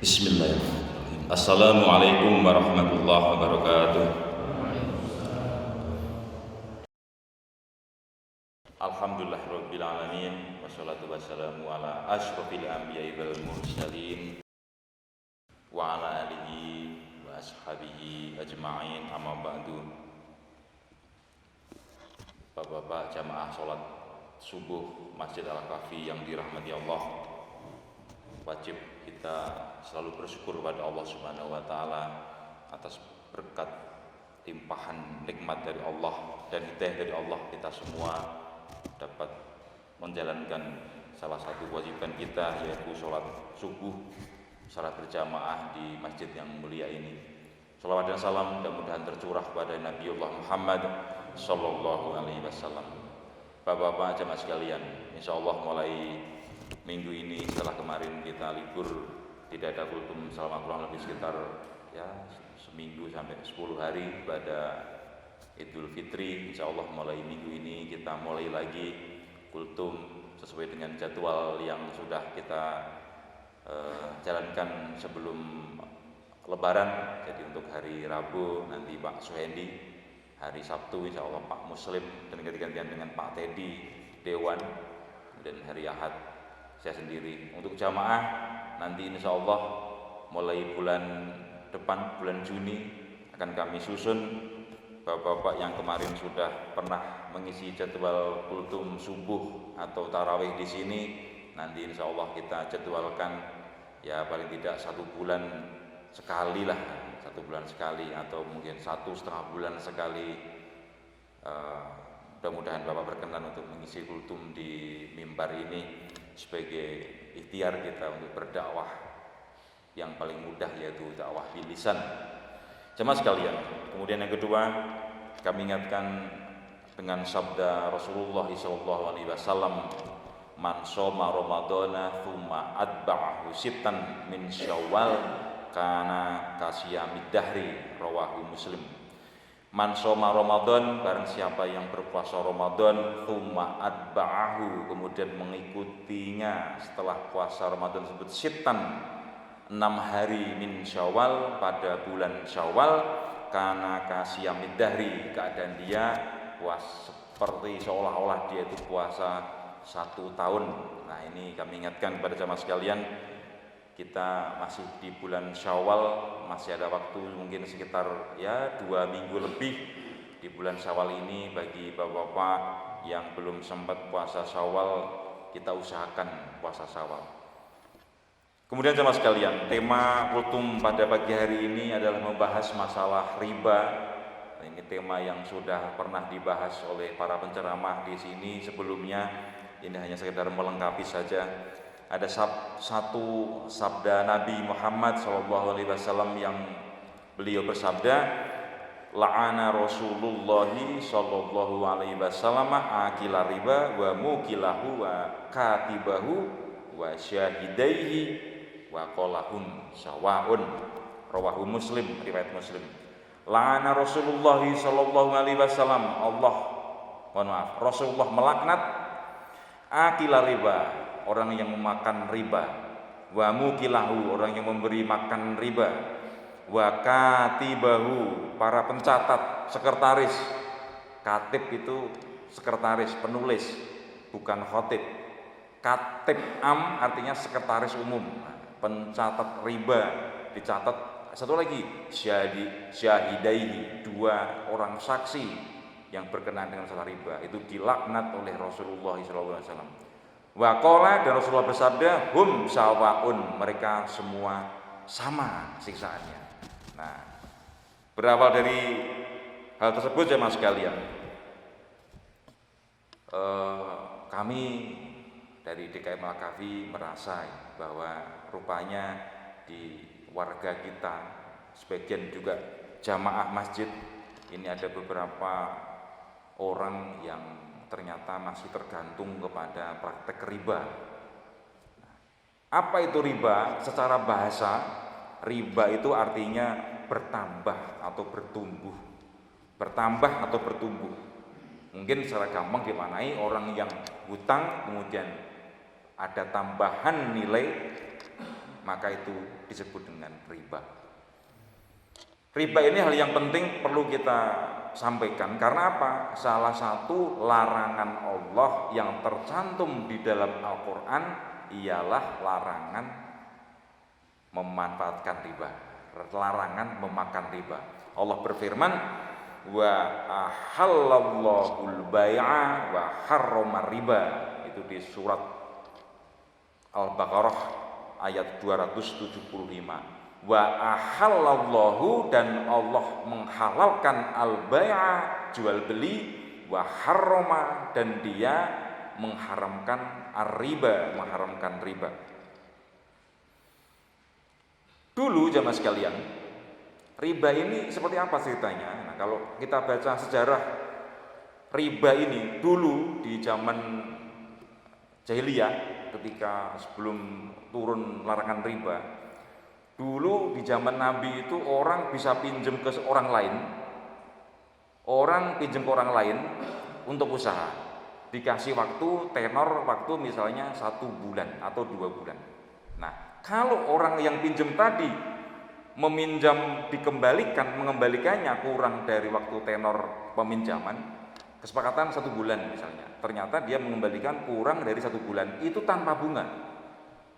Bismillahirrahmanirrahim. Assalamualaikum warahmatullahi wabarakatuh. Alhamdulillahirabbil alamin wassalatu wassalamu ala asyrofil anbiya'i wal mursalin wa ala alihi wa ashabihi ajma'in, amma ba'du. Bapak-bapak jamaah salat subuh Masjid Al-Kahfi yang dirahmati Allah, wajib kita selalu bersyukur kepada Allah Subhanahu wa taala atas berkat limpahan nikmat dari Allah dan hidayah dari Allah. Kita semua dapat menjalankan salah satu kewajiban kita, yaitu sholat subuh, salat berjamaah di masjid yang mulia ini. Shalawat dan salam mudah-mudahan tercurah pada Nabiullah Muhammad sallallahu alaihi wasallam. Bapak-bapak jamaah sekalian, insyaallah mulai minggu ini setelah kemarin kita libur, tidak ada kultum selama kurang lebih sekitar seminggu sampai 10 hari pada Idul Fitri. Insyaallah mulai minggu ini kita mulai lagi kultum sesuai dengan jadwal yang sudah kita jalankan sebelum Lebaran. Jadi untuk hari Rabu nanti Pak Suhendi, hari Sabtu insyaallah Pak Muslim, dan ganti-gantian dengan Pak Teddy Dewan, dan hari Ahad saya sendiri. Untuk jamaah nanti insya Allah mulai bulan depan, bulan Juni, akan kami susun. Bapak-bapak yang kemarin sudah pernah mengisi jadwal kultum subuh atau tarawih di sini, nanti insya Allah kita jadwalkan ya paling tidak 1 bulan sekali lah, 1 bulan sekali atau mungkin 1,5 bulan sekali. Mudah-mudahan Bapak berkenan untuk mengisi kultum di mimbar ini sebagai ikhtiar kita untuk berdakwah yang paling mudah, yaitu dakwah bilisan. Jemaah sekalian, kemudian yang kedua, kami ingatkan dengan sabda Rasulullah SAW, man shoma ramadhana thumma atba'ahu sittan min syawal kana kasiyamid dahri, rawahu Muslim. Man shoma Ramadan, barang siapa yang berpuasa Ramadan, thumma atba'ahu, kemudian mengikutinya setelah puasa Ramadan tersebut, sittan, 6 hari min Syawal, pada bulan Syawal, kana kasiyamid dahri, keadaan dia puasa seperti seolah-olah dia itu puasa 1 tahun. Nah, ini kami ingatkan kepada jamaah sekalian, kita masih di bulan Syawal, masih ada waktu mungkin sekitar 2 minggu lebih di bulan Syawal ini. Bagi bapak-bapak yang belum sempat puasa Syawal, kita usahakan puasa Syawal. Kemudian jemaah sekalian, tema kultum pada pagi hari ini adalah membahas masalah riba. Ini tema yang sudah pernah dibahas oleh para penceramah di sini sebelumnya. Ini hanya sekedar melengkapi saja. Ada satu sabda Nabi Muhammad SAW yang beliau bersabda, la'ana Rasulullah SAW akila riba wa mukilahu wa katibahu wa syahidaihi wa qolahum sawa'un, rawahu Muslim, riwayat Muslim. La'ana Rasulullah SAW, Rasulullah melaknat akila riba, orang yang memakan riba, wa mukilahu, orang yang memberi makan riba, wa katibahu, para pencatat, sekretaris. Katib itu sekretaris, penulis, bukan khotib. Katib am artinya sekretaris umum. Pencatat riba dicatat. Satu lagi, syahidaihi, 2 orang saksi yang berkenaan dengan masalah riba, itu dilaknat oleh Rasulullah SAW. Waqala, dan Rasulullah bersabda, hum sawaun, mereka semua sama siksaannya. Nah, berawal dari hal tersebut jemaah sekalian, kami dari DKM Al-Kahfi merasa bahwa rupanya di warga kita, sebagian juga jamaah masjid ini, ada beberapa orang yang ternyata masih tergantung kepada praktek riba. Apa itu riba? Secara bahasa, riba itu artinya bertambah atau bertumbuh. Bertambah atau bertumbuh. Mungkin secara gampang dimaknai orang yang hutang kemudian ada tambahan nilai maka itu disebut dengan riba. Riba ini hal yang penting perlu kita sampaikan, karena apa? Salah satu larangan Allah yang tercantum di dalam Al-Quran ialah larangan memanfaatkan riba, larangan memakan riba. Allah berfirman, wa ahallallahul bai'a wa harrama riba. Itu di surat Al-Baqarah ayat 275. Wa ahallallahu, dan Allah menghalalkan al-bai'a, jual beli, wa harrama, dan dia mengharamkan ar-riba, mengharamkan riba. Dulu jamaah sekalian, riba ini seperti apa ceritanya? Nah, kalau kita baca sejarah riba ini dulu di zaman jahiliyah, ketika sebelum turun larangan riba, dulu di zaman Nabi itu orang bisa pinjam ke orang lain, untuk usaha, dikasih waktu, tenor waktu misalnya 1 bulan atau 2 bulan. Nah, kalau orang yang pinjam tadi meminjam mengembalikannya kurang dari waktu tenor peminjaman, kesepakatan 1 bulan misalnya, ternyata dia mengembalikan kurang dari 1 bulan, itu tanpa bunga.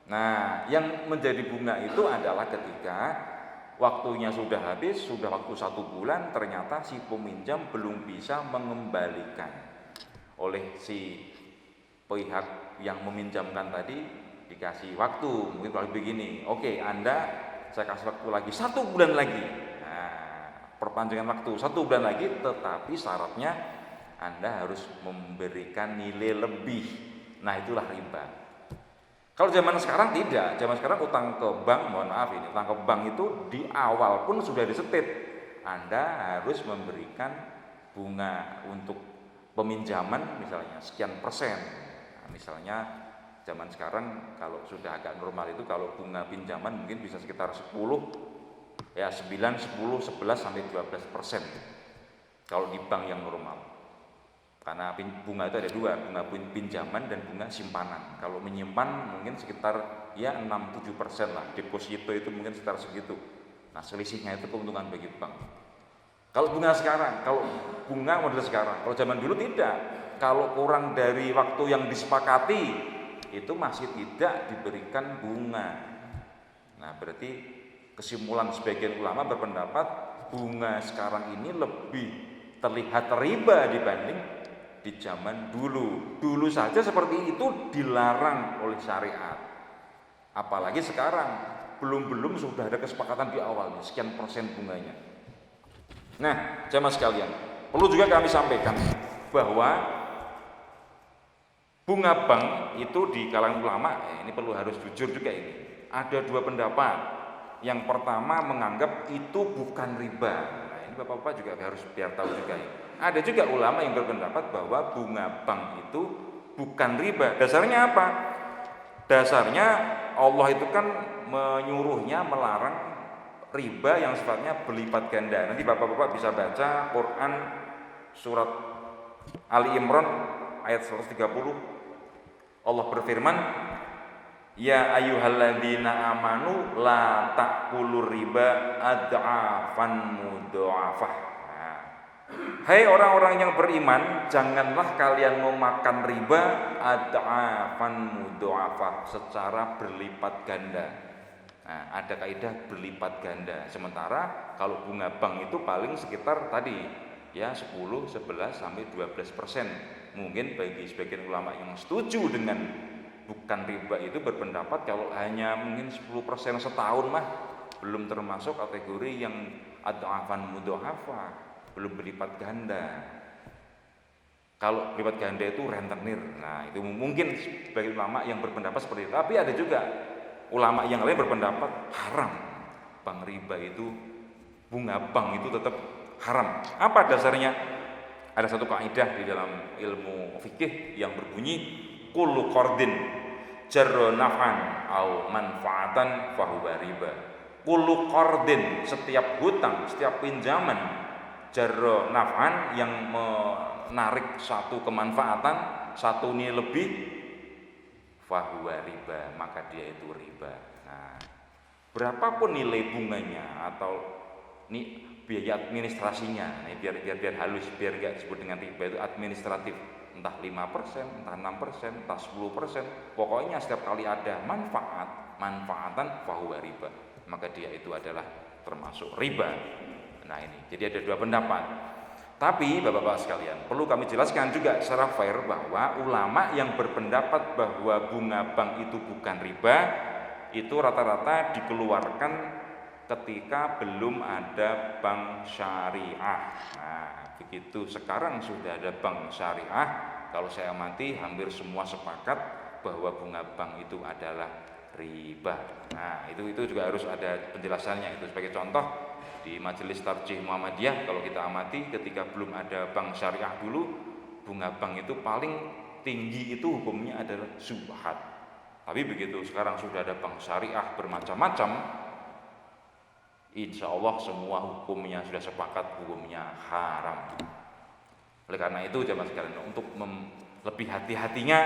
Nah, yang menjadi bunga itu adalah ketika waktunya sudah habis, sudah waktu 1 bulan, ternyata si peminjam belum bisa mengembalikan. Oleh si pihak yang meminjamkan tadi dikasih waktu, mungkin kalau begini, oke, Anda saya kasih waktu lagi 1 bulan lagi. Nah, perpanjangan waktu 1 bulan lagi, tetapi syaratnya Anda harus memberikan nilai lebih. Nah, itulah riba. Kalau zaman sekarang tidak, zaman sekarang utang ke bank, utang ke bank itu di awal pun sudah disetit, Anda harus memberikan bunga untuk peminjaman misalnya sekian persen. Nah, misalnya zaman sekarang kalau sudah agak normal itu, kalau bunga pinjaman mungkin bisa sekitar 10, ya 9, 10, 11 sampai 12% kalau di bank yang normal. Karena bunga itu ada 2, bunga pinjaman dan bunga simpanan. Kalau menyimpan mungkin sekitar ya 6-7% lah, deposito itu mungkin sekitar segitu. Nah, selisihnya itu keuntungan bagi bank. Kalau bunga sekarang, kalau bunga model sekarang, kalau zaman dulu tidak. Kalau kurang dari waktu yang disepakati, itu masih tidak diberikan bunga. Nah, berarti kesimpulan sebagian ulama berpendapat bunga sekarang ini lebih terlihat riba dibanding di zaman dulu. Dulu saja seperti itu dilarang oleh syariat, apalagi sekarang belum sudah ada kesepakatan di awalnya sekian persen bunganya. Nah, jamaah sekalian, perlu juga kami sampaikan bahwa bunga bank itu di kalangan ulama, ini perlu harus jujur juga, ini ada 2 pendapat. Yang pertama menganggap itu bukan riba. Nah, ini bapak-bapak juga harus biar tahu juga ya. Ada juga ulama yang berpendapat bahwa bunga bank itu bukan riba. Dasarnya apa? Dasarnya Allah itu kan menyuruhnya melarang riba yang sifatnya berlipat ganda. Nanti bapak-bapak bisa baca Quran surat Ali Imran ayat 130. Allah berfirman, ya ayyuhalladzina amanu la ta'kulur riba ad'afan mudha'afah. Hai orang-orang yang beriman, janganlah kalian memakan riba ad'afan mudha'afah, secara berlipat ganda. Nah, ada kaidah berlipat ganda. Sementara kalau bunga bank itu paling sekitar tadi ya 10, 11 sampai 12%. Mungkin bagi sebagian ulama yang setuju dengan bukan riba itu berpendapat kalau hanya mungkin 10% setahun mah belum termasuk kategori yang ad'afan mudha'afah, belum berlipat ganda. Kalau berlipat ganda itu rentenir. Nah, itu mungkin sebagai ulama yang berpendapat seperti itu. Tapi ada juga ulama yang lain berpendapat haram. Bank riba itu, bunga bank itu tetap haram. Apa dasarnya? Ada satu kaidah di dalam ilmu fikih yang berbunyi kullu qardin jarra naf'an au manfaatan fahuwa riba. Kullu qardin, setiap hutang, setiap pinjaman, jarra naf'an, yang menarik satu kemanfaatan, satu nilai lebih, fahuwa riba, maka dia itu riba. Nah, berapapun nilai bunganya atau biaya administrasinya, biar halus, biar nggak disebut dengan riba, itu administratif, entah 5%, entah 6%, entah 10%, pokoknya setiap kali ada manfaatan fahuwa riba, maka dia itu adalah termasuk riba. Nah ini, jadi ada dua pendapat. Tapi bapak-bapak sekalian, perlu kami jelaskan juga secara fair bahwa ulama yang berpendapat bahwa bunga bank itu bukan riba, itu rata-rata dikeluarkan ketika belum ada bank syariah. Nah, begitu sekarang sudah ada bank syariah, kalau saya amati hampir semua sepakat bahwa bunga bank itu adalah riba. Nah, itu juga harus ada penjelasannya. Itu sebagai contoh di Majelis Tarjih Muhammadiyah, kalau kita amati ketika belum ada bank syariah dulu, bunga bank itu paling tinggi itu hukumnya adalah subhat. Tapi begitu sekarang sudah ada bank syariah bermacam-macam, insya Allah semua hukumnya sudah sepakat hukumnya haram. Oleh karena itu jamaah sekalian, untuk lebih hati-hatinya,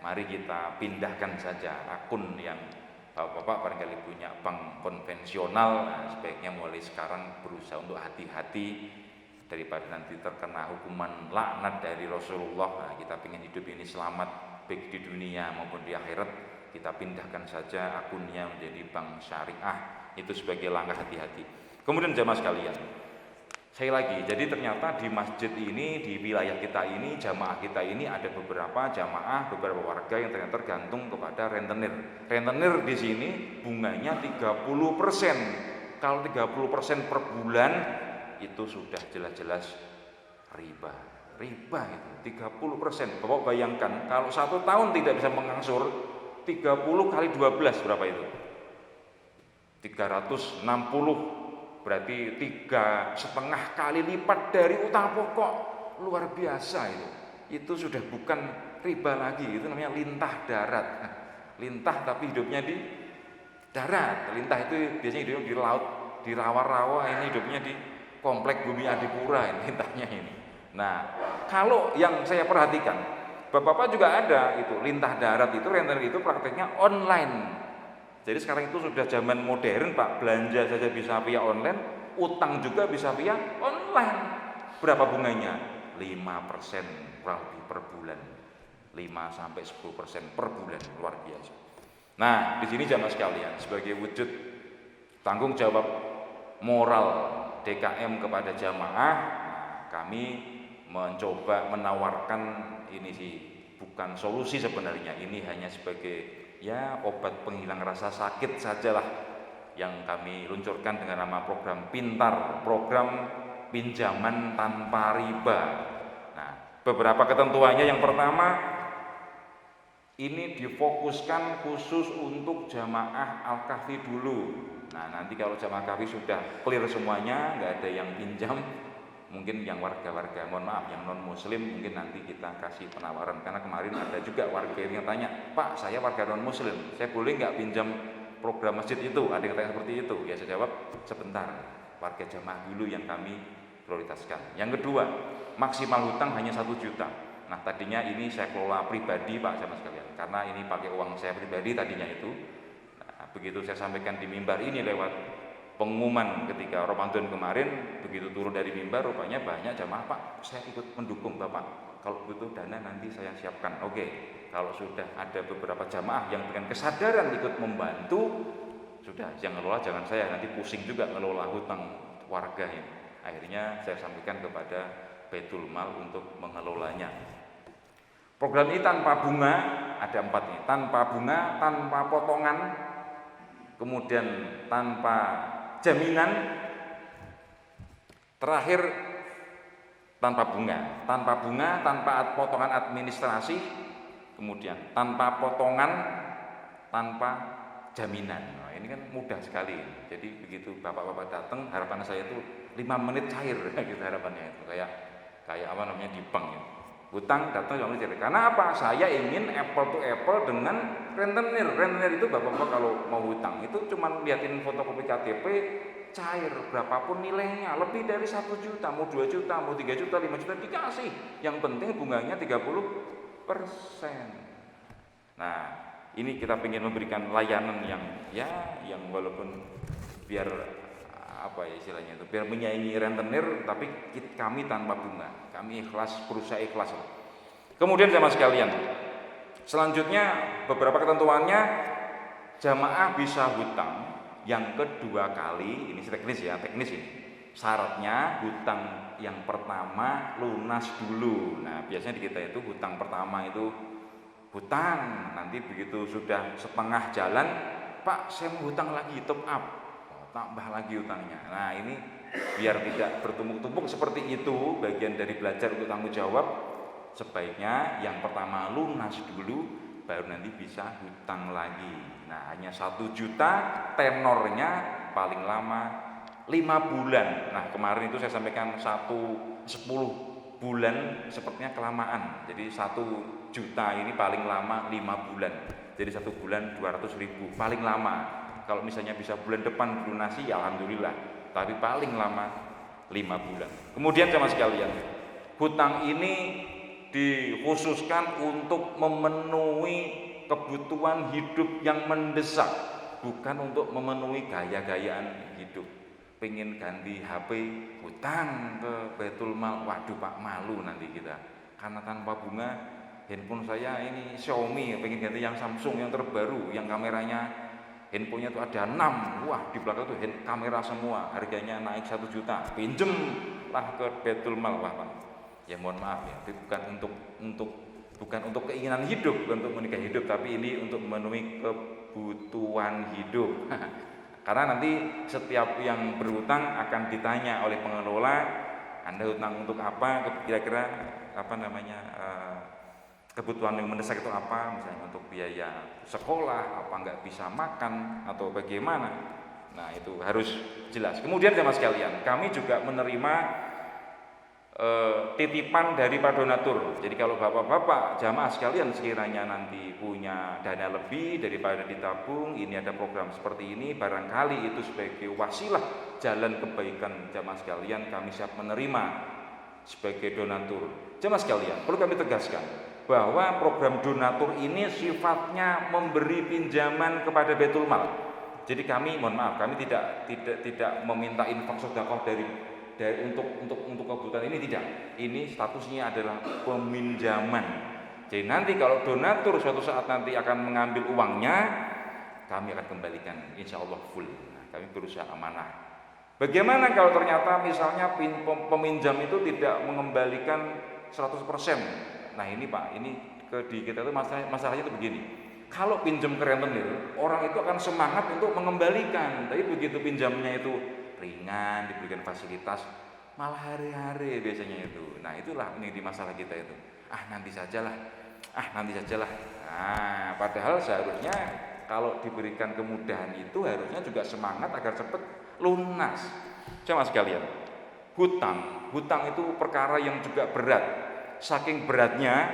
mari kita pindahkan saja akun yang bapak-bapak barangkali punya bank konvensional. Nah, sebaiknya mulai sekarang berusaha untuk hati-hati daripada nanti terkena hukuman laknat dari Rasulullah. Nah, kita ingin hidup ini selamat baik di dunia maupun di akhirat, kita pindahkan saja akunnya menjadi bank syariah. Itu sebagai langkah hati-hati. Kemudian jamaah sekalian, saya lagi, jadi ternyata di masjid ini, di wilayah kita ini, jamaah kita ini ada beberapa jamaah, beberapa warga yang ternyata tergantung kepada rentenir. Rentenir di sini bunganya 30%. Kalau 30% per bulan itu sudah jelas-jelas riba. Riba itu 30%. Bapak bayangkan kalau 1 tahun tidak bisa mengangsur, 30 kali 12 berapa itu? 360, berarti 3,5 kali lipat dari utang pokok. Luar biasa itu sudah bukan riba lagi, itu namanya lintah darat. Lintah tapi hidupnya di darat. Lintah itu biasanya hidupnya di laut, di rawa-rawa, ini hidupnya di komplek Bumi Adipura ini lintahnya ini. Nah, kalau yang saya perhatikan, bapak-bapak juga ada itu lintah darat itu, rentenir itu prakteknya online. Jadi sekarang itu sudah zaman modern Pak, belanja saja bisa via online, utang juga bisa via online. Berapa bunganya? 5% kurang lebih per bulan. 5-10% per bulan, luar biasa. Nah, di sini jamaah sekalian, sebagai wujud tanggung jawab moral DKM kepada jamaah, kami mencoba menawarkan ini sih, bukan solusi sebenarnya, ini hanya sebagai obat penghilang rasa sakit sajalah yang kami luncurkan dengan nama program Pintar, program pinjaman tanpa riba. Nah, beberapa ketentuannya, yang pertama, ini difokuskan khusus untuk jamaah Al-Kahfi dulu. Nah, nanti kalau jamaah Al-Kahfi sudah clear semuanya, nggak ada yang pinjam, mungkin yang warga-warga, mohon maaf, yang non muslim, mungkin nanti kita kasih penawaran. Karena kemarin ada juga warga yang tanya, Pak, saya warga non muslim, saya boleh nggak pinjam program masjid itu? Ada yang tanya seperti itu. Ya saya jawab, sebentar, warga jamaah dulu yang kami prioritaskan. Yang kedua, maksimal hutang hanya 1 juta. Nah, tadinya ini saya kelola pribadi Pak jamaah sekalian, karena ini pakai uang saya pribadi tadinya itu. Nah, begitu saya sampaikan di mimbar ini lewat pengumuman ketika Ramadan kemarin, begitu turun dari mimbar, rupanya banyak jamaah, Pak, saya ikut mendukung Bapak, kalau butuh dana nanti saya siapkan. Oke, kalau sudah ada beberapa jamaah yang dengan kesadaran ikut membantu, sudah, yang ngelola jangan saya, nanti pusing juga ngelola hutang warga ini. Akhirnya saya sampaikan kepada Baitul Mal untuk mengelolanya. Program ini tanpa bunga, ada 4 nih, tanpa bunga, tanpa potongan, kemudian tanpa jaminan, terakhir tanpa bunga, tanpa potongan administrasi, kemudian tanpa potongan, tanpa jaminan. Nah, ini kan mudah sekali. Jadi begitu bapak-bapak datang, harapan saya itu 5 menit cair, gitu harapannya itu, kayak apa namanya di bank ya. Hutang datang 5 menit cair. Karena apa? Saya ingin apple to apple dengan rentenir. Rentenir itu bapak-bapak kalau mau hutang itu cuma liatin fotokopi KTP, cair berapapun nilainya, lebih dari 1 juta, mau 2 juta, mau 3 juta, 5 juta dikasih. Yang penting bunganya 30%. Nah, ini kita ingin memberikan layanan yang walaupun biar apa ya istilahnya itu, biar menyaingi rentenir, tapi kami tanpa bunga, kami ikhlas, berusaha ikhlas. Kemudian jamaah sekalian, selanjutnya beberapa ketentuannya, jamaah bisa hutang yang kedua kali, ini teknis ini. Syaratnya hutang yang pertama lunas dulu. Nah, biasanya di kita itu hutang pertama itu hutang, nanti begitu sudah setengah jalan, Pak saya mau hutang lagi, top up, tambah lagi hutangnya. Nah ini biar tidak bertumpuk-tumpuk seperti itu, bagian dari belajar untuk tanggung jawab. Sebaiknya yang pertama lunas dulu, baru nanti bisa hutang lagi. Nah hanya 1 juta, tenornya paling lama 5 bulan. Nah kemarin itu saya sampaikan 10 bulan sepertinya kelamaan. Jadi 1 juta ini paling lama 5 bulan. Jadi 1 bulan 200.000 paling lama. Kalau misalnya bisa bulan depan dilunasi ya alhamdulillah. Tapi paling lama 5 bulan. Kemudian sama sekalian, hutang ini dikhususkan untuk memenuhi kebutuhan hidup yang mendesak, bukan untuk memenuhi gaya-gayaan hidup. Pengen ganti HP, hutang ke Baitul Mal, waduh Pak malu nanti kita, karena tanpa bunga handphone saya ini Xiaomi, pengen ganti yang Samsung yang terbaru, yang kameranya handphonenya itu ada 6, wah di belakang itu kamera semua, harganya naik 1 juta, pinjem lah ke Baitul Mal, wah Pak. Ya mohon maaf ya, itu bukan untuk keinginan hidup, bukan untuk menikah hidup, tapi ini untuk memenuhi kebutuhan hidup. Karena nanti setiap yang berhutang akan ditanya oleh pengelola, Anda hutang untuk apa? Kira-kira kebutuhan yang mendesak itu apa? Misalnya untuk biaya sekolah, apa nggak bisa makan atau bagaimana? Nah itu harus jelas. Kemudian jamaah sekalian, kami juga menerima titipan dari para donatur. Jadi kalau bapak-bapak jamaah sekalian sekiranya nanti punya dana lebih daripada ditabung, ini ada program seperti ini, barangkali itu sebagai wasilah jalan kebaikan jamaah sekalian, kami siap menerima sebagai donatur. Jamaah sekalian, perlu kami tegaskan bahwa program donatur ini sifatnya memberi pinjaman kepada Baitul Mal. Jadi kami mohon maaf, kami tidak meminta infak sedekah dari untuk kebutuhan ini, tidak. Ini statusnya adalah peminjaman. Jadi nanti kalau donatur suatu saat nanti akan mengambil uangnya, kami akan kembalikan insya Allah full. Nah, kami berusaha amanah. Bagaimana kalau ternyata misalnya peminjam itu tidak mengembalikan 100%? Nah ini Pak, ini di kita itu masalahnya itu begini. Kalau pinjam ke rentenir, orang itu akan semangat untuk mengembalikan. Tapi begitu pinjamnya itu ringan, diberikan fasilitas, malah hari-hari biasanya itu. Nah itulah ini di masalah kita itu. Nanti sajalah. Nah padahal seharusnya kalau diberikan kemudahan itu harusnya juga semangat agar cepat lunas. Jamaah sekalian, hutang itu perkara yang juga berat. Saking beratnya,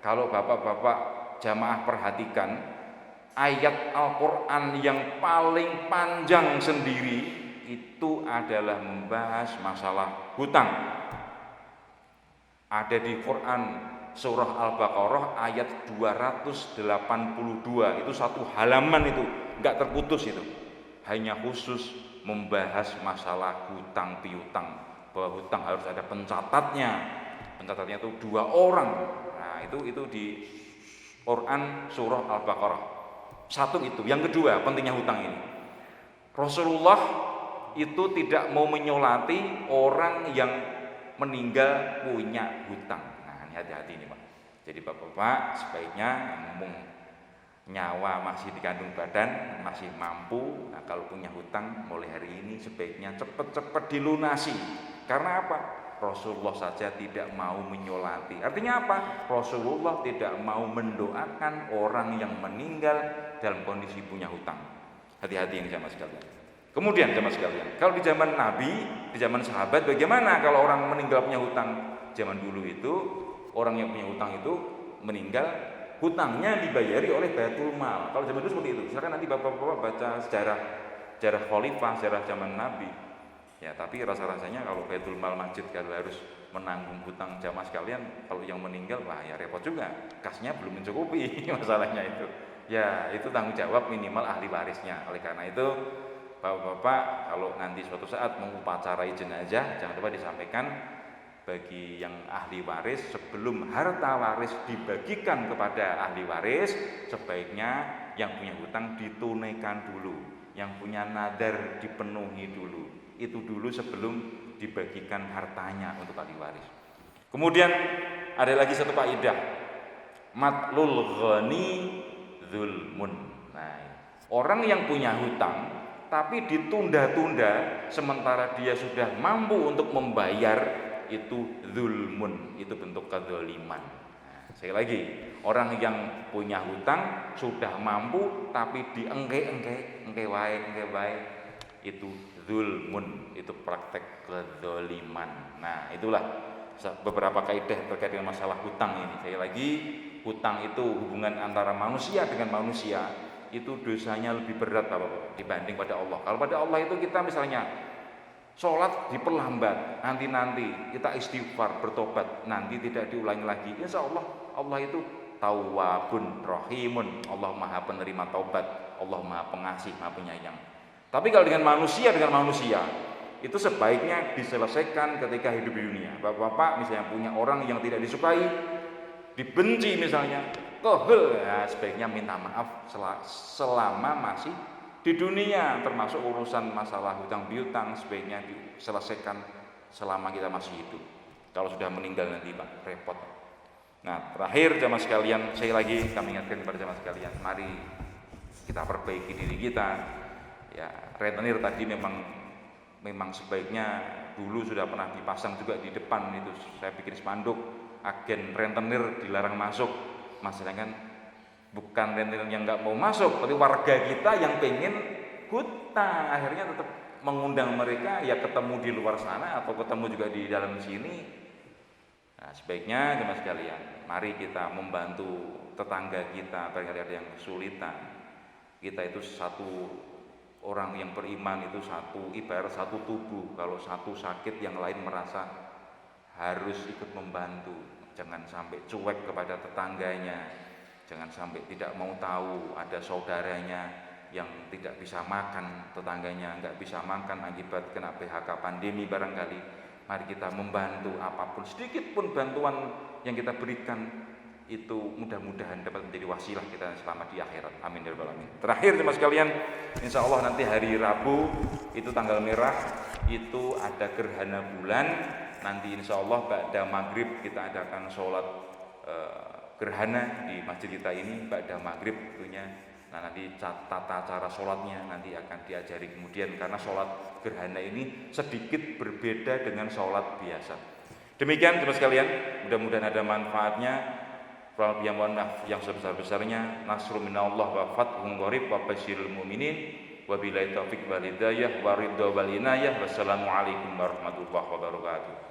kalau bapak-bapak jamaah perhatikan ayat Al-Quran yang paling panjang sendiri itu adalah membahas masalah hutang. Ada di Quran surah Al-Baqarah ayat 282, itu satu halaman itu enggak terputus itu. Hanya khusus membahas masalah hutang piutang, bahwa hutang harus ada pencatatnya. Pencatatnya itu 2 orang. Nah, itu di Quran surah Al-Baqarah. Satu itu. Yang kedua, pentingnya hutang ini. Rasulullah itu tidak mau menyolati orang yang meninggal punya hutang. Nah ini hati-hati nih Pak. Jadi bapak-bapak sebaiknya ngomong nyawa masih dikandung badan, masih mampu. Nah kalau punya hutang mulai hari ini sebaiknya cepat-cepat dilunasi. Karena apa? Rasulullah saja tidak mau menyolati. Artinya apa? Rasulullah tidak mau mendoakan orang yang meninggal dalam kondisi punya hutang. Hati-hati ini jamaah sekalian. Kemudian jamaah sekalian, kalau di zaman Nabi, di zaman sahabat, bagaimana kalau orang meninggal punya hutang? Zaman dulu itu orang yang punya hutang itu meninggal, hutangnya dibayari oleh Baitul Mal. Kalau zaman dulu seperti itu. Silakan nanti bapak-bapak baca sejarah khalifah, sejarah zaman Nabi. Ya, tapi rasa-rasanya kalau Baitul Mal masjid kalau harus menanggung hutang jamaah sekalian, kalau yang meninggal wah ya repot juga. Kasnya belum mencukupi masalahnya itu. Ya, itu tanggung jawab minimal ahli warisnya. Oleh karena itu, Bapak-bapak kalau nanti suatu saat mengupacarai jenazah, jangan lupa disampaikan bagi yang ahli waris, sebelum harta waris dibagikan kepada ahli waris, sebaiknya yang punya hutang ditunaikan dulu, yang punya nadar dipenuhi dulu. Itu dulu sebelum dibagikan hartanya untuk ahli waris. Kemudian ada lagi satu kaidah, matlul ghani zulmun. Nah, orang yang punya hutang tapi ditunda-tunda sementara dia sudah mampu untuk membayar, itu zulmun, itu bentuk kezaliman. Nah, sekali lagi, orang yang punya hutang sudah mampu tapi diengke wae, itu zulmun, itu praktek kezaliman. Nah, itulah beberapa kaidah terkait dengan masalah hutang ini. Sekali lagi, hutang itu hubungan antara manusia dengan manusia, itu dosanya lebih berat Bapak dibanding pada Allah. Kalau pada Allah itu kita misalnya sholat diperlambat, nanti kita istighfar, bertobat, nanti tidak diulangi lagi, insya Allah Allah itu tawwabun rahimun, Allah maha penerima taubat, Allah maha pengasih, maha penyayang. Tapi kalau dengan manusia itu sebaiknya diselesaikan ketika hidup di dunia. Bapak-bapak misalnya punya orang yang tidak disukai, dibenci misalnya, ya sebaiknya minta maaf selama masih di dunia, termasuk urusan masalah hutang piutang sebaiknya diselesaikan selama kita masih hidup. Kalau sudah meninggal nanti Pak, repot. Nah, terakhir jamaah sekalian, saya lagi kami ingatkan kepada jamaah sekalian, mari kita perbaiki diri kita. Ya, rentenir tadi memang sebaiknya dulu sudah pernah dipasang juga di depan itu, saya bikin spanduk, agen rentenir dilarang masuk. Masalahnya kan bukan rentenir yang nggak mau masuk, tapi warga kita yang pengen hutang, akhirnya tetap mengundang mereka, ya ketemu di luar sana atau ketemu juga di dalam sini. Nah, sebaiknya jemaah sekalian, mari kita membantu tetangga kita, barangkali ada yang kesulitan. Kita itu satu orang yang beriman, itu satu ibarat satu tubuh. Kalau satu sakit, yang lain merasa harus ikut membantu. Jangan sampai cuek kepada tetangganya, jangan sampai tidak mau tahu ada saudaranya yang tidak bisa makan, tetangganya nggak bisa makan akibat kena PHK pandemi barangkali. Mari kita membantu, apapun sedikit pun bantuan yang kita berikan itu mudah-mudahan dapat menjadi wasilah kita selamat di akhirat. Amin ya rabbal alamin. Terakhir jemaah sekalian, insya Allah nanti hari Rabu itu tanggal merah, itu ada gerhana bulan. Nanti insya Allah ba'da maghrib kita adakan sholat gerhana di masjid kita ini ba'da maghrib tentunya. Nah, nanti tata cara sholatnya nanti akan diajari kemudian, karena sholat gerhana ini sedikit berbeda dengan sholat biasa. Demikian teman sekalian, mudah-mudahan ada manfaatnya. Yang sebesar-besarnya, nasrul minallah wa fathun qarib wa basyiril mu'minin. Wabillahi taufiq wal hidayah wa ridha wal inayah. Wassalamualaikum warahmatullahi wabarakatuh.